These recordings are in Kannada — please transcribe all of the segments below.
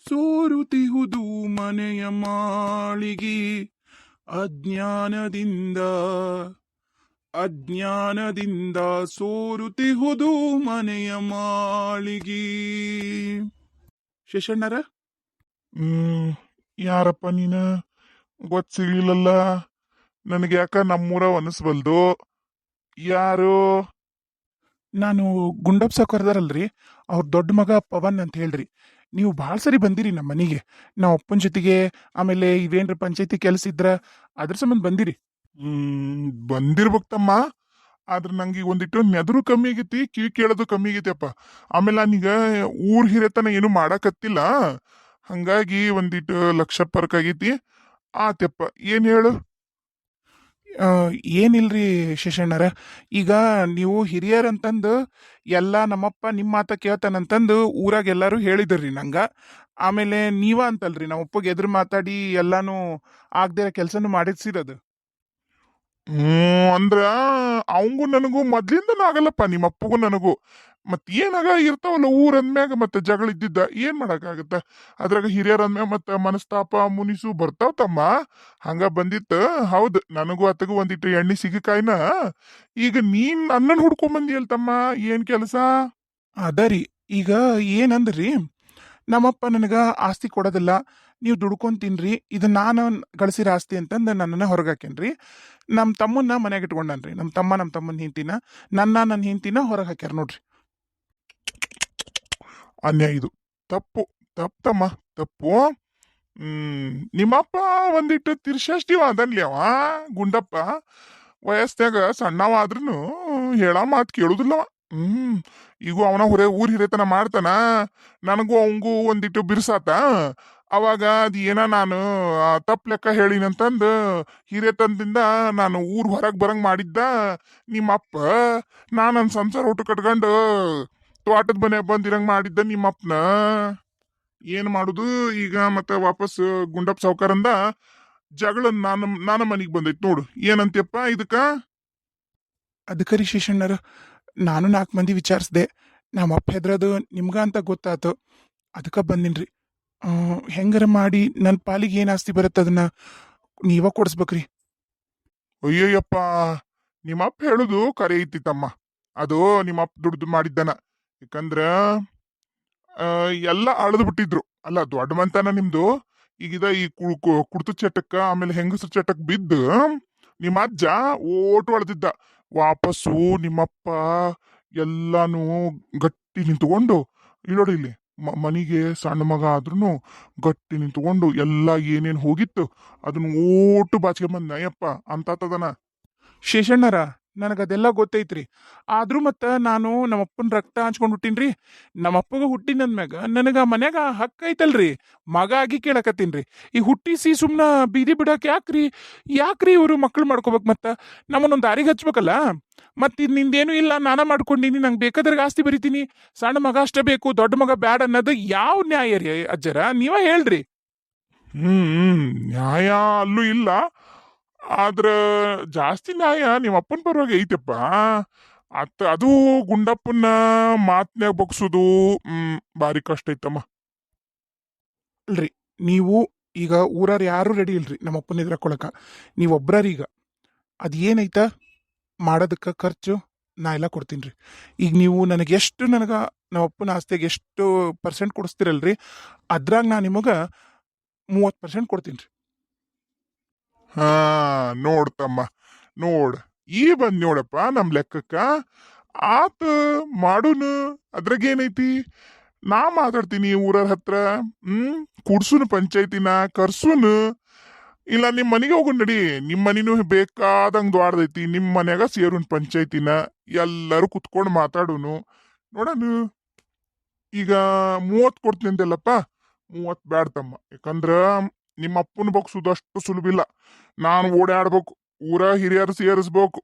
ಸೋರುತಿಹುದು ಮನೆಯ ಮಾಳಿಗೆ ಅಜ್ಞಾನದಿಂದ ಅಜ್ಞಾನದಿಂದ ಸೋರುತಿಹುದು ಮನೆಯ ಮಾಳಿಗೆ. ಶೇಷಣ್ಣರ, ಯಾರಪ್ಪ ನೀನ? ಗೊತ್ತಿರ್ಲಿಲ್ಲಲ್ಲ ನನಗೆ. ಯಾಕ ನಮ್ಮೂರ ಅನಿಸ್ಬಲ್ದು. ಯಾರು? ನಾನು ಗುಂಡಪ್ಪ ಕರ್ದಾರಲ್ರಿ, ಅವ್ರ ದೊಡ್ಡ ಮಗ ಪವನ್ ಅಂತ ಹೇಳ್ರಿ. ನೀವು ಭಾಳ ಸರಿ ಬಂದಿರಿ ನಮ್ಮ ಮನೆಗೆ. ನಾವು ಅಪ್ಪನ ಜೊತೆಗೆ, ಆಮೇಲೆ ಇವೇನ್ರ ಪಂಚಾಯತಿ ಕೆಲಸ ಇದ್ರ ಅದ್ರ ಸಂಬಂಧ ಬಂದಿರಿ. ಬಂದಿರ್ಬೇಕಮ್ಮ. ಆದ್ರೆ ನಂಗೆ ಈಗ ಒಂದಿಟ್ಟು ನೆದರು ಕಮ್ಮಿ ಆಗೈತಿ, ಕಿವಿ ಕೇಳೋದು ಕಮ್ಮಿ ಆಗೈತಿಯಪ್ಪ. ಆಮೇಲೆ ನಾನೀಗ ಊರ್ ಹಿರೇತನ ಏನು ಮಾಡಾಕತ್ತಿಲ್ಲ, ಹಂಗಾಗಿ ಒಂದಿಟ್ಟು ಲಕ್ಷ ಪರ್ಕ್ ಆಗೈತಿ. ಆತ್ಯಪ್ಪ, ಏನ್ ಹೇಳು? ಏನಿಲ್ರಿ ಶೇಷಣ್ಣರ, ಈಗ ನೀವು ಹಿರಿಯರಂತಂದು ಎಲ್ಲ ನಮ್ಮಪ್ಪ ನಿಮ್ಮ ಮಾತ ಕೇಳ್ತಾನಂತಂದು ಊರಾಗ ಎಲ್ಲರೂ ಹೇಳಿದ್ರಿ ನಂಗ. ಆಮೇಲೆ ನೀವ ಅಂತಲ್ರಿ ನಮ್ಮಪ್ಪಗೆ ಎದುರು ಮಾತಾಡಿ ಎಲ್ಲಾನು ಆಗ್ದಿರೋ ಕೆಲಸನು ಮಾಡಿಸಿರೋದು. ಅಂದ್ರ ಅವಂಗೂ ನನಗೂ ಮೊದ್ಲಿಂದನೂ ಆಗಲ್ಲಪ್ಪ, ನಿಮ್ಮ ಅಪ್ಪಗೂ ನನಗೂ. ಮತ್ ಏನಾಗ ಇರ್ತಾವಲ್ಲ ಊರ್ ಅಂದ್ಮ್ಯಾಗ, ಮತ್ತೆ ಜಗಳ ಇದ್ದಿದ್ದ ಏನ್ ಮಾಡಕ್ಕಾಗತ್ತ. ಅದ್ರಾಗ ಹಿರಿಯರ್ ಅಂದ್ಮ್ಯಾಗ ಮತ್ತೆ ಮನಸ್ತಾಪ ಮುನಿಸು ಬರ್ತಾವ ತಮ್ಮ. ಹಂಗ ಬಂದಿತ್ತು. ಹೌದು, ನನಗೂ ಅತ್ತಗೂ ಒಂದಿಟ್ಟು ಎಣ್ಣೆ ಸಿಗಕಾಯ್ನ. ಈಗ ನೀನ್ ನನ್ನನ್ ಹುಡ್ಕೊಂಡ್ ಬಂದಿಯಲ್ ತಮ್ಮ, ಏನ್ ಕೆಲಸ? ಅದರಿ, ಈಗ ಏನಂದ್ರಿ, ನಮ್ಮಪ್ಪ ನನಗ ಆಸ್ತಿ ಕೊಡೋದಿಲ್ಲ, ನೀವು ದುಡ್ಕೊಂಡ್ ತಿನ್ರಿ, ಇದು ನಾನು ಗಳಿಸಿರೋ ಆಸ್ತಿ ಅಂತಂದು ನನ್ನನ್ನ ಹೊರಗಾಕೇನ್ರಿ. ನಮ್ಮ ತಮ್ಮನ್ನ ಮನ್ಯಾಗ ಇಟ್ಕೊಂಡನ್ರಿ. ನಮ್ಮ ತಮ್ಮನ ಹೆಂಡ್ತಿನ, ನನ್ನ ಹೆಂಡ್ತಿನ ಹೊರಗೆ ಹಾಕ್ಯಾರ ನೋಡ್ರಿ. ಅನ್ಯಾಯ ಇದು. ತಪ್ಪು ತಪ್ಪಮ್ಮ, ತಪ್ಪು. ನಿಮ್ಮಪ್ಪ ಒಂದಿಟ್ಟು ತಿರ್ಷಷ್ಟಿವ ಅದನ್ಲಿ ಅವ ಗುಂಡಪ್ಪ. ವಯಸ್ನ್ಯಾಗ ಸಣ್ಣವಾದ್ರೂ ಹೇಳ ಮಾತು ಕೇಳುದಿಲ್ಲವ. ಈಗ ಅವನ ಊರ್ ಹಿರೇತನ ಮಾಡ್ತಾನ. ನನಗೂ ಅವಂಗೂ ಒಂದಿಟ್ಟು ಬಿರ್ಸಾತ. ಅವಾಗ ಅದ್ ಏನ ನಾನು ತಪ್ಪು ಲೆಕ್ಕ ಹೇಳಿನಂತಂದು ಹಿರೇತನದಿಂದ ನಾನು ಊರ್ ಹೊರಗೆ ಬರಂಗ್ ಮಾಡಿದ್ದ ನಿಮ್ಮಪ್ಪ. ನನ್ನ ಸಂಸಾರ ಊಟ ಕಟ್ಕೊಂಡು ತೋಟದ ಮನೆ ಬಂದಿರಂಗ್ ಮಾಡಿದ್ದ ನಿಮ್ಮಪ್ಪನ. ಏನ್ ಮಾಡುದು ಈಗ? ಮತ್ತೆ ವಾಪಸ್ ಗುಂಡಪ್ಪ ಸಾವ್ಕಾರಂದ ಜಗಳ ನನ್ನ ಮನೆಗೆ ಬಂದೈತ್ ನೋಡು. ಏನಂತ್ಯಪ್ಪ ಇದಕ್ಕ? ಅದಕ್ಕರಿ ಶೇಷಣ್ಣರು, ನಾನು 4 ಮಂದಿ ವಿಚಾರಿಸ್ದೆ. ನಮ್ಮಪ್ಪ ಹೆದ್ರದು ನಿಮ್ಗ ಅಂತ ಗೊತ್ತಾತು, ಅದಕ್ಕೆ ಬಂದಿನ್ರಿ. ಹೆಂಗಾರ ಮಾಡಿ ನನ್ನ ಪಾಲಿಗೆ ಏನು ಆಸ್ತಿ ಬರುತ್ತೆ ಅದನ್ನ ನೀವ ಕೊಡಿಸ್ಬೇಕ್ರಿ. ಅಯ್ಯಯ್ಯಪ್ಪ, ನಿಮ್ಮಪ್ಪ ಹೇಳುದು ಕರೆ ಐತಿ ತಮ್ಮ. ಅದು ನಿಮ್ಮಪ್ಪ ದುಡ್ದು ಮಾಡಿದ್ದಾನ. ಯಾಕಂದ್ರ ಎಲ್ಲ ಅಳದು ಬಿಟ್ಟಿದ್ರು. ಅಲ್ಲ, ದೊಡ್ಡ ಮಂತನ ನಿಮ್ದು. ಈಗಿದ ಈ ಕುಡ್ತು ಚಟಕ್ಕ ಆಮೇಲೆ ಹೆಂಗಸ್ರ ಚಟಕ್ ಬಿದ್ದು ನಿಮ್ಮ ಅಜ್ಜ ಓಟು ಅಳ್ದಿದ್ದ. ವಾಪಸ್ಸು ನಿಮ್ಮಪ್ಪ ಎಲ್ಲಾನು ಗಟ್ಟಿ ನಿಂತ್ಕೊಂಡು, ಇಲ್ಲೋಡಿ ಇಲ್ಲಿ ಮನಿಗೆ ಸಣ್ಣ ಮಗ ಆದ್ರೂ ಗಟ್ಟಿ ನಿಂತ್ಕೊಂಡು ಎಲ್ಲ ಏನೇನ್ ಹೋಗಿತ್ತು ಅದನ್ನ ಓಟು ಬಾಚಿಗೆ ಬಂದ ಅಯ್ಯಪ್ಪ ಅಂತದನ. ಶೇಷಣ್ಣರ, ನನಗದೆಲ್ಲ ಗೊತ್ತೈತ್ರಿ. ಆದ್ರೂ ಮತ್ತ ನಾನು ನಮ್ಮಪ್ಪನ ರಕ್ತ ಹಂಚ್ಕೊಂಡು ಹುಟ್ಟೀನ್ರಿ. ನಮ್ಮಪ್ಪಗ ಹುಟ್ಟಿನಂದ್ಮ್ಯಾಗ ನನಗ ಮನ್ಯಾಗ ಹಕ್ಕ ಐತಲ್ರಿ, ಮಗ ಆಗಿ ಕೇಳಕತ್ತೀನ್ರಿ. ಈ ಹುಟ್ಟಿಸಿ ಸುಮ್ನ ಬೀದಿ ಬಿಡಕ್ ಯಾಕ್ರಿ ಇವರು ಮಕ್ಳು ಮಾಡ್ಕೋಬೇಕು? ಮತ್ತ ನಮ್ಮನ್ನೊಂದು ದಾರಿಗೆ ಹಚ್ಬೇಕಲ್ಲ. ಮತ್ ಇದು ನಿಂದೇನು ಇಲ್ಲ, ನಾನ ಮಾಡ್ಕೊಂಡಿನಿ, ನಂಗೆ ಬೇಕಾದ್ರಾಗ ಆಸ್ತಿ ಬರಿತೀನಿ, ಸಣ್ಣ ಮಗ ಅಷ್ಟೇ ಬೇಕು, ದೊಡ್ಡ ಮಗ ಬ್ಯಾಡ ಅನ್ನೋದು ಯಾವ ನ್ಯಾಯ ರೀ ಅಜ್ಜರ? ನೀವ ಹೇಳ್ರಿ. ನ್ಯಾಯ ಅಲ್ಲೂ ಇಲ್ಲ. ಆದ್ರ ಜಾಸ್ತಿ ನ್ಯಾಯ ನಿಮ್ಮ ಅಪ್ಪನ ಪರವಾಗಿ ಐತಪ್ಪ. ಅದು ಗುಂಡಪ್ಪನ ಮಾತ್ನ್ಯಾಗ ಬಗ್ಸುದು ಭಾರಿ ಕಷ್ಟ ಐತಮ್ಮ. ಅಲ್ರಿ, ನೀವು ಈಗ ಊರಾರ ಯಾರು ರೆಡಿ ಇಲ್ರಿ ನಮ್ಮಪ್ಪನ ಎದುರಾಕೊಳಕ. ನೀವೊಬ್ರಾರ ಈಗ ಅದೇನೈತ ಮಾಡೋದಕ್ಕೆ ಖರ್ಚು ನಾ ಎಲ್ಲ ಕೊಡ್ತೀನಿ ರೀ. ಈಗ ನೀವು ನನಗೆ ಎಷ್ಟು ನಮ್ಮಪ್ಪನ ಆಸ್ತಿಯಾಗ ಎಷ್ಟು ಪರ್ಸೆಂಟ್ ಕೊಡಿಸ್ತೀರಲ್ರಿ, ಅದ್ರಾಗ ನಾ ನಿಮಗೆ 30% ಕೊಡ್ತೀನಿ ರೀ. ಹಾ, ನೋಡ್ತಮ್ಮ, ನೋಡ್ ಈ ಬಂದ್ ನೋಡಪ್ಪ ನಮ್ ಲೆಕ್ಕಕ್ಕ. ಆತ ಮಾಡುನು, ಅದ್ರಾಗೇನೈತಿ? ನಾ ಮಾತಾಡ್ತೀನಿ ಊರರ ಹತ್ರ. ಕುಡ್ಸುನು ಪಂಚಾಯ್ತಿನ, ಕರ್ಸುನು. ಇಲ್ಲ ನಿಮ್ ಮನೆಗೆ ಹೋಗು ನಡಿ. ನಿಮ್ ಮನಿನೂ ಬೇಕಾದಂಗ್ ದ್ವಾಡ್ದೈತಿ. ನಿಮ್ ಮನ್ಯಾಗ ಸೇರುನ್ ಪಂಚಾಯ್ತಿನ, ಎಲ್ಲರೂ ಕುತ್ಕೊಂಡು ಮಾತಾಡುನು ನೋಡನು. ಈಗ 30 ಕೊಡ್ತೀನಿ ಅಂತೆಲ್ಲಪ್ಪ. 30 ಬ್ಯಾಡ್ತಮ್ಮ. ಯಾಕಂದ್ರ ನಿಮ್ಮ ಅಪ್ಪನ ಬಗ್ಸುದು ಅಷ್ಟು ಸುಲಭಿಲ್ಲ. ನಾನು ಓಡಾಡ್ಬೇಕು, ಊರ ಹಿರಿಯರ್ ಸೇರಿಸ್ಬೇಕು,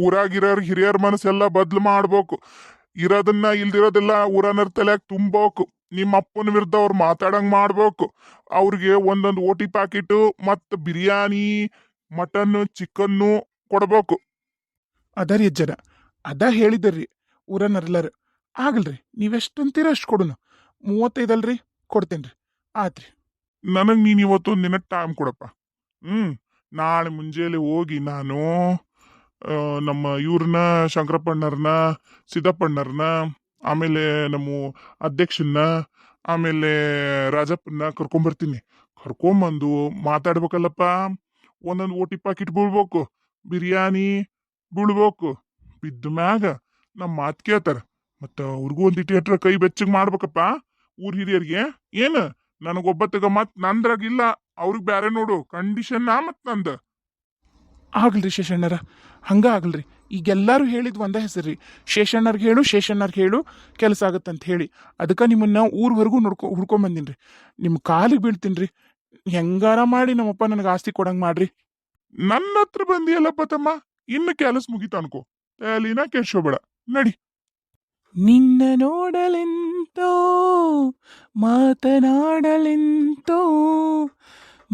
ಊರಾಗಿರೋರ್ ಹಿರಿಯರ್ ಮನಸ್ಸೆಲ್ಲ ಬದ್ಲು ಮಾಡ್ಬೇಕು, ಇರೋದನ್ನ ಇಲ್ದಿರೋದೆಲ್ಲ ಊರನರ್ ತಲೆಯಾಗ ತುಂಬೇಕು. ನಿಮ್ಮ ಅಪ್ಪನ ವಿರುದ್ಧ ಅವ್ರು ಮಾತಾಡಂಗ್ ಮಾಡ್ಬೇಕು. ಅವ್ರಿಗೆ ಒಂದೊಂದು ಓಟಿ ಪ್ಯಾಕೆಟ್ ಮತ್ ಬಿರಿಯಾನಿ, ಮಟನ್, ಚಿಕನ್ನು ಕೊಡ್ಬೇಕು. ಅದರಿ ಅಜ್ಜರ, ಅದ ಹೇಳಿದ್ರಿ ಊರನ್ನರೆಲ್ಲರು. ಆಗಲ್ರಿ, ನೀವೆಷ್ಟಂತೀರ ಅಷ್ಟು ಕೊಡುನು. 35 ಅಲ್ರಿ, ಕೊಡ್ತೇನ್ರಿ. ಆತ್ರಿ. ನನಗ್ ನೀನ್ ಇವತ್ತೊಂದ್ ದಿನ ಟೈಮ್ ಕೊಡಪ್ಪ. ನಾಳೆ ಮುಂಜಾನೆ ಹೋಗಿ ನಾನು ನಮ್ಮ ಇವ್ರನ್ನ ಶಂಕರಪ್ಪಣ್ಣರ್ನ, ಸಿದ್ದಪ್ಪಣ್ಣರ್ನ, ಆಮೇಲೆ ನಮ್ಮ ಅಧ್ಯಕ್ಷನ್ನ, ಆಮೇಲೆ ರಾಜಪ್ಪನ್ನ ಕರ್ಕೊಂಬರ್ತೀನಿ. ಕರ್ಕೊಂಬಂದು ಮಾತಾಡ್ಬೇಕಲ್ಲಪ್ಪ. ಒಂದೊಂದು ಓಟಿ ಪಾಕಿಟ್ ಬೀಳ್ಬೇಕು, ಬಿರಿಯಾನಿ ಬೀಳ್ಬೇಕು. ಬಿದ್ದ ಮ್ಯಾಗ ನಮ್ಮ ಮಾತು ಕೇಳ್ತಾರ. ಮತ್ತ ಅವ್ರಿಗೂ ಒಂದಿಟ್ಟು ಎಟ್ರ ಕೈ ಬೆಚ್ಚಗ್ ಮಾಡ್ಬೇಕಪ್ಪ ಊರ್ ಹಿರಿಯರಿಗೆ. ಏನ ನನಗೊಬ್ಬತ್ತಗ ಮತ್ ನಂದ್ರಾಗಿಲ್ಲ, ಅವ್ರಿಗೆ ಬ್ಯಾರೆ ನೋಡು ಕಂಡೀಷನ್ ಮತ್ ನಂದ. ಆಗಲ್ರಿ ಶೇಷಣ್ಣರ, ಹಂಗ ಆಗಲ್ರಿ. ಈಗೆಲ್ಲಾರು ಹೇಳಿದ್ ಒಂದೇ ಹೆಸರ್ರಿ, ಶೇಷಣ್ಣರ್ಗೆ ಹೇಳು, ಶೇಷಣ್ಣರ್ಗೆ ಹೇಳು, ಕೆಲಸ ಆಗತ್ತಂತ ಹೇಳಿ. ಅದಕ್ಕೆ ನಿಮ್ಮನ್ನ ಊರ್ವರೆಗೂ ಹುಡ್ಕೊಂಬಂದಿನ್ರಿ. ನಿಮ್ಮ ಕಾಲಿಗೆ ಬೀಳ್ತೀನ್ರಿ. ಹೆಂಗಾರ ಮಾಡಿ ನಮ್ಮಪ್ಪ ನನಗೆ ಆಸ್ತಿ ಕೊಡಂಗ್ ಮಾಡ್ರಿ. ನನ್ನ ಹತ್ರ ಬಂದಿಯಲ್ಲಪ್ಪ ತಮ್ಮ, ಇನ್ನು ಕೆಲಸ ಮುಗಿತ ಅನ್ಕೋ. ತಲೆನ ಕೆಡ್ಸೋಬೇಡ, ನಡಿ. ನಿನ್ನ ನೋಡಲೆಂತೋ ಮಾತನಾಡಲೆಂತೋ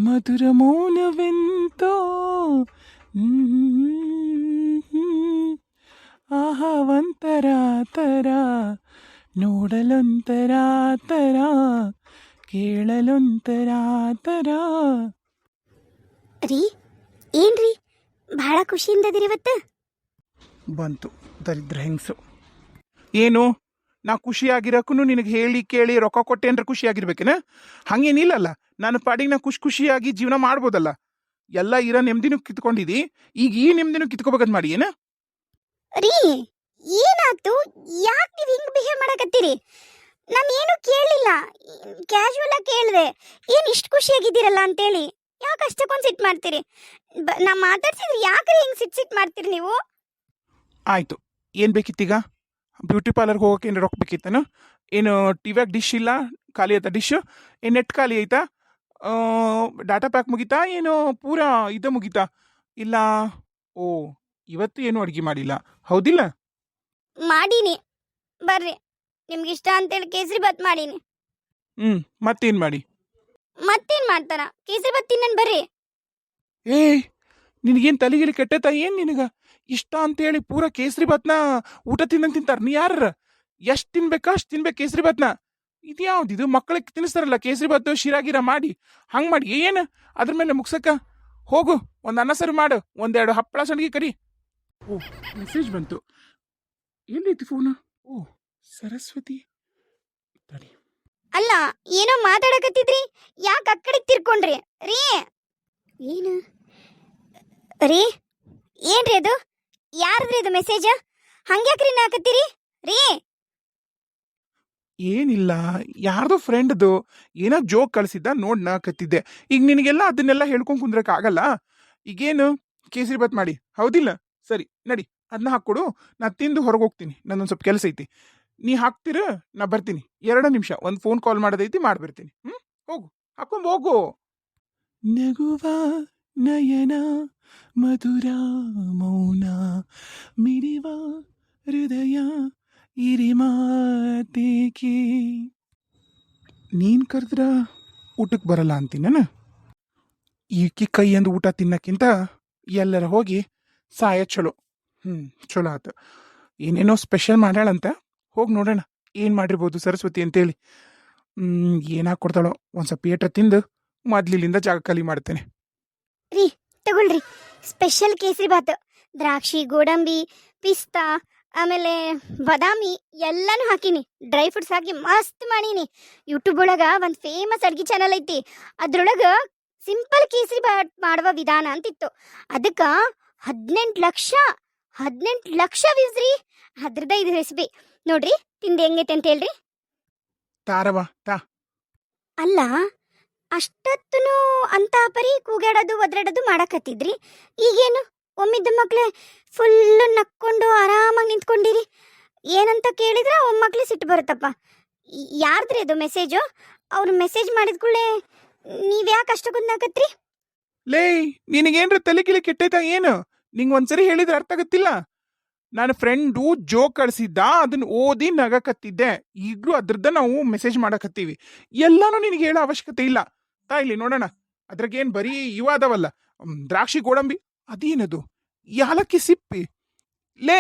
ಮಧುರ ಮೌನವೆಂತೋ ಆಹಾ ಒಂತರ ತರ ನೋಡಲೊಂತರ ತರ ಕೇಳಲೊಂತರ ತರ. ರೀ ಏನ್ರಿ ಬಹಳ ಖುಷಿಯಿಂದ ಇದೀರಿ ಇವತ್ತು? ಬಂತು ದರಿದ್ರ ಹೆಂಗ್ಸು. ಏನು ನಾ ಖುಷಿಯಾಗಿರಕ್ಕೂ ನಿನಗೆ ಹೇಳಿ ಕೇಳಿ ರೊಕ್ಕ ಕೊಟ್ಟೆ ಖುಷಿಯಾಗಿರ್ಬೇಕೇನ? ಹಂಗೇನಿಲ್ಲಲ್ಲ, ನನ್ನ ಪಾಡಿಗೆ ನಾ ಖುಷಿಯಾಗಿ ಜೀವನ ಮಾಡ್ಬೋದಲ್ಲ. ಎಲ್ಲ ಇರೋ ನೆಮ್ಮದಿನೂ ಕಿತ್ಕೊಂಡಿದಿ, ಈಗ ಈ ನೆಮ್ಮದಿನೂ ಕಿತ್ಕೋಬೇಕಂತ ಮಾಡಿ ಏನ? ರೀ ಏನಾಯ್ತು? ಯಾಕೆ ನೀವು ಹಿಂಗ್ ಬಿಹೇವ್ ಮಾಡಕತ್ತೀರಿ? ನಾನು ಏನು ಕೇಳಲಿಲ್ಲ, ಕ್ಯಾಶುವಲ್ ಆಗಿ ಕೇಳಿದೆ ಏನು ಇಷ್ಟು ಖುಷಿಯಾಗಿದ್ದೀರಲ್ಲ ಅಂತೇಳಿ. ಯಾಕೆ ಅಷ್ಟಕ್ಕೊಂದು ಸಿಟ್ಟು ಮಾಡ್ತೀರಿ? ನಾ ಮಾತಾಡ್ಸಿದ್ರೆ ಯಾಕ್ರಿ ಹಿಂಗ್ ಸಿಟ್ಟು ಮಾಡ್ತೀರಿ ನೀವು? ಆಯ್ತು, ಏನು ಬೇಕಿತ್ತೀಗ? ಬ್ಯೂಟಿ ಪಾರ್ಲರ್ಗೆ ಹೋಗೋಕೆ ಏನು ರೊಕ್ಕ ಬೇಕಿತ್ತೇನು? ಏನು ಟಿವ್ಯಾಗ ಡಿಶ್ ಇಲ್ಲ, ಖಾಲಿ ಆಯ್ತಾ ಡಿಶ್? ಏನು ನೆಟ್ ಖಾಲಿ ಆಯ್ತಾ? ಡಾಟಾ ಪ್ಯಾಕ್ ಮುಗೀತಾ? ಏನು ಪೂರಾ ಮುಗೀತಾ? ಇಲ್ಲ, ಓ ಇವತ್ತು ಏನು ಅಡುಗೆ ಮಾಡಿಲ್ಲ ಹೌದಿಲ್ಲ? ಮಾಡೀನಿ, ಬರ್ರಿ. ನಿಮ್ಗೆ ಇಷ್ಟ ಅಂತೇಳಿ ಕೇಸರಿ ಬಾತ್ ಮಾಡೀನಿ. ಮತ್ತೇನು ಮಾಡಿ? ಮತ್ತೇನ್ ಮಾಡ್ತಾರ? ಕೇಸರಿ ಬಾತ್ ತಿನ್ನನ್ ಬರ್ರಿ. ಏಯ್, ನಿನಗೇನು ತಲೆಗಿಲಿ ಕೆಟ್ಟೈತ ಏನು ನಿನಗ? ಇಷ್ಟ ಅಂತೇಳಿ ಪೂರಾ ಕೇಸರಿ ಬಾತ್ನ ಊಟ ತಿಂತಾರ. ನೀ ಯಾರ? ಎಷ್ಟು ತಿನ್ಬೇಕಾ ಅಷ್ಟು ತಿನ್ಬೇಕು ಕೇಸರಿ ಬಾತ್ನ. ಇದು ಯಾವ್ದಿದು? ಮಕ್ಕಳಿಗೆ ತಿನ್ನಿಸ್ತಾರಲ್ಲ ಕೇಸರಿ ಬಾತು ಶಿರಾಗಿರ ಮಾಡಿ, ಹಂಗೆ ಮಾಡಿ ಏನು ಅದ್ರ ಮೇಲೆ ಮುಗ್ಸಕ್ಕ? ಹೋಗು, ಒಂದು ಅನ್ನ ಸರಿ ಮಾಡು, ಒಂದೆರಡು ಹಪ್ಪಳ ಸಂಡಿಗೆ ಕರಿ. ಓ, ಮೆಸೇಜ್ ಬಂತು. ಎಲ್ಲೈತಿ ಫೋನು? ಓ, ಸರಸ್ವತಿ ತಡಿ. ಅಲ್ಲ, ಏನೋ ಮಾತಾಡಕತ್ತಿದ್ರಿ, ಯಾಕೆ ಅಕ್ಕಡಿಗೆ ತಿರ್ಕೊಂಡ್ರಿ? ರೀ ಏನು ರೀ? ಏನ್ರಿ ಅದು? ಯಾರದ್ರಿ ಅದು ಮೆಸೇಜ್? ಹಂಗ್ಯಾಕ್ರಿ ನಾಕತ್ತೀರಿ ರೀ? ಏನಿಲ್ಲ, ಯಾರ್ದೋ ಫ್ರೆಂಡ್ದು ಏನೋ ಜೋಕ್ ಕಳಿಸಿದ್ದ ನೋಡ್ ಕತ್ತಿದ್ದೆ. ಈಗ ನಿನಗೆಲ್ಲ ಅದನ್ನೆಲ್ಲ ಹೇಳ್ಕೊಂಡ್ ಕುಂದ್ರಕ್ ಆಗಲ್ಲ. ಈಗೇನು ಕೇಸರಿ ಬಾತ್ ಮಾಡಿ ಹೌದಿಲ್ಲ? ಸರಿ ನಡಿ, ಅದನ್ನ ಹಾಕ್ಕೊಡು, ನಾ ತಿಂದು ಹೊರಗೆ ಹೋಗ್ತೀನಿ. ನನ್ನೊಂದು ಸ್ವಲ್ಪ ಕೆಲಸ ಐತಿ. ನೀ ಹಾಕ್ತೀರ, ನಾ ಬರ್ತೀನಿ. 2 ನಿಮಿಷ, ಒಂದು ಫೋನ್ ಕಾಲ್ ಮಾಡೋದೈತಿ, ಮಾಡ್ಬರ್ತೀನಿ. ಹೋಗು, ಹಾಕೊಂಡ್ ಹೋಗು. ನಗುವ ನಯನ ಮಧುರ ಮೌನ ಮಿಡಿವ ಹೃದಯ ಇರಿಮಾತೇಕೆ. ನೀನ್ ಕರೆದ್ರ ಊಟಕ್ಕೆ ಬರಲ್ಲ ಅಂತೀನ? ಈಕಿ ಕೈಯಂದು ಊಟ ತಿನ್ನಕ್ಕಿಂತ ಎಲ್ಲರ ಹೋಗಿ ಸಾಯ ಚಲೋ. ಚಲೋ ಆತ. ಏನೇನೋ ಸ್ಪೆಷಲ್ ಮಾಡ್ಯಾಳಂತ, ಹೋಗಿ ನೋಡೋಣ ಏನು ಮಾಡಿರ್ಬೋದು ಸರಸ್ವತಿ ಅಂತೇಳಿ. ಏನಾಗಿ ಕೊಡ್ತಾಳೋ, ಒಂದು ಸ್ವಲ್ಪ ಏಟ್ರ ತಿಂದು ಮೊದ್ಲಿಲಿಂದ ಜಾಗ ಖಾಲಿ ಮಾಡ್ತೇನೆ. ರೀ ತಗೊಳ್ರಿ, ಸ್ಪೆಷಲ್ ಕೇಸರಿ ಬಾತ್. ದ್ರಾಕ್ಷಿ, ಗೋಡಂಬಿ, ಪಿಸ್ತಾ, ಆಮೇಲೆ ಬಾದಾಮಿ ಎಲ್ಲಾನು ಹಾಕಿನಿ. ಡ್ರೈ ಫ್ರೂಟ್ಸ್ ಹಾಕಿ ಮಸ್ತ್ ಮಾಡೀನಿ. ಯೂಟ್ಯೂಬ್ ಒಳಗ ಒಂದು ಫೇಮಸ್ ಅಡ್ಗೆ ಚಾನಲ್ ಐತಿ, ಅದ್ರೊಳಗ ಸಿಂಪಲ್ ಕೇಸರಿ ಬಾತ್ ಮಾಡುವ ವಿಧಾನ ಅಂತಿತ್ತು. ಅದಕ್ಕೆ 18 ಲಕ್ಷ ವ್ಯೂಸ್ ರೀ. ಅದ್ರದ ಇದು ರೆಸಿಪಿ ನೋಡ್ರಿ, ತಿಂದು ಹೆಂಗೈತೆ ಅಂತ ಹೇಳ್ರಿ. ತಾರವಾ ತಾ. ಅಲ್ಲ, ಅಷ್ಟೊತ್ತೂ ಅಂತ ಪರಿ ಕೂಗಾಡೋದು ಒದ್ರಾಡೋದು ಮಾಡಕತ್ತಿದ್ರಿ. ಈಗೇನು ಒಮ್ಮಿದ್ದ ಮಕ್ಳೆ ಫುಲ್ಲು ನಕ್ಕೊಂಡು ಆರಾಮಾಗಿ ನಿಂತ್ಕೊಂಡಿರಿ. ಏನಂತ ಕೇಳಿದ್ರೆ ಒಮ್ಮಕ್ಳು ಸಿಟ್ಟು ಬರುತ್ತಪ್ಪ. ಯಾರ್ದ್ರಿ ಅದು ಮೆಸೇಜು? ಅವ್ರು ಮೆಸೇಜ್ ಮಾಡಿದ ಕೂಡಲೇ ನೀವ್ಯಾಕೆ ಅಷ್ಟಕ್ಕೊಂದು ನಾಕತ್ರಿ? ಲೇ, ನಿನಗೇನ್ರ ತಲೆ ಕಿಲಿ ಕೆಟ್ಟೈತ ಏನು? ನಿಂಗೆ ಒಂದ್ಸರಿ ಹೇಳಿದ್ರೆ ಅರ್ಥ ಆಗತ್ತಿಲ್ಲ. ನನ್ನ ಫ್ರೆಂಡು ಜೋಕ್ ಕಳಿಸಿದ್ದ, ಅದನ್ನ ಓದಿ ನಗಕತ್ತಿದ್ದೆ. ಈಗಲೂ ಅದ್ರದ್ದ ನಾವು ಮೆಸೇಜ್ ಮಾಡಕತ್ತೀವಿ. ಎಲ್ಲಾನು ನಿನಗೆ ಹೇಳೋ ಅವಶ್ಯಕತೆ ಇಲ್ಲ. ತಾ ಇಲ್ಲಿ ನೋಡೋಣ. ಅದ್ರಾಗೇನು ಬರೀ ಇವ ಅದಾವಲ್ಲ, ದ್ರಾಕ್ಷಿ, ಗೋಡಂಬಿ, ಅದೇನದು ಯಾಲಕ್ಕಿ ಸಿಪ್ಪಿ. ಲೇ,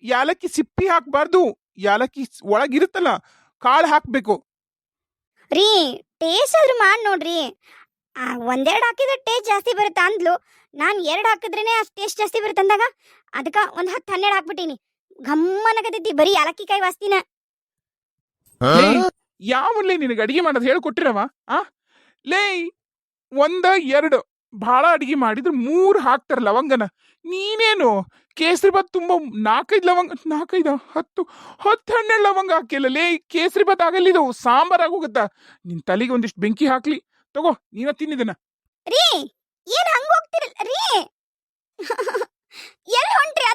ಯಾಲಕ್ಕಿ ಸಿಪ್ಪಿ ಹಾಕ್ಬಾರ್ದು, ಯಾಲಕ್ಕಿ ಒಳಗಿರುತ್ತಲ್ಲ ಕಾಳು ಹಾಕ್ಬೇಕು. ರೀ ಟೇಸ್ಟ್ ಆದ್ರೂ ಮಾಡಿ ನೋಡ್ರಿ. ಒಂದೆರಡು ಹಾಕಿದ್ರೆ ಟೇಸ್ಟ್ ಜಾಸ್ತಿ ಬರುತ್ತೆ ಅಂದ್ಲು. ನಾನು 2 ಹಾಕಿದ್ರೇನೆ ಅಷ್ಟು ಟೇಸ್ಟ್ ಜಾಸ್ತಿ ಬರುತ್ತೆ ಅಂದಾಗ ಅದಕ್ಕೆ ಒಂದು 10-12 ಹಾಕ್ಬಿಟ್ಟೀನಿ. ಗಮ್ಮನಗತೈತಿ ಬರೀ ಯಾಲಕ್ಕಿಕಾಯಿ ವಾಸ್ತಿನ. ಲೇ, ಯಾವನ್ಲೇ ನಿನಗೆ ಅಡಿಗೆ ಮಾಡೋದು ಹೇಳ್ಕೊಟ್ಟಿರವ? ಆ ಲೇ, 1-2 ಭಾಳ ಅಡಿಗೆ ಮಾಡಿದ್ರೆ 3 ಹಾಕ್ತಾರ ಲವಂಗನ. ನೀನೇನು ಕೇಸರಿ ಬಾತ್ ತುಂಬ 4-5 ಲವಂಗ, 4-5 10-12 ಲವಂಗ ಹಾಕಿಲ್ಲ ಲೇ. ಕೇಸರಿ ಬಾತ್ ಆಗಲ್ಲಿದು ಸಾಂಬಾರ್ ಆಗೋಗುತ್ತಾ? ನಿನ್ ತಲೆಗೆ ಒಂದಿಷ್ಟು ಬೆಂಕಿ ಹಾಕ್ಲಿ. ತಗೋ, ನೀನ ತಿನ್ನಿದನ. ರೀ ಏನ್ ಹಂಗ ಹೋಗ್ತಿರಲ್ಲ ರೀ? ಎಲ್ಲಿ ಹೊಂಟ್ರಿ?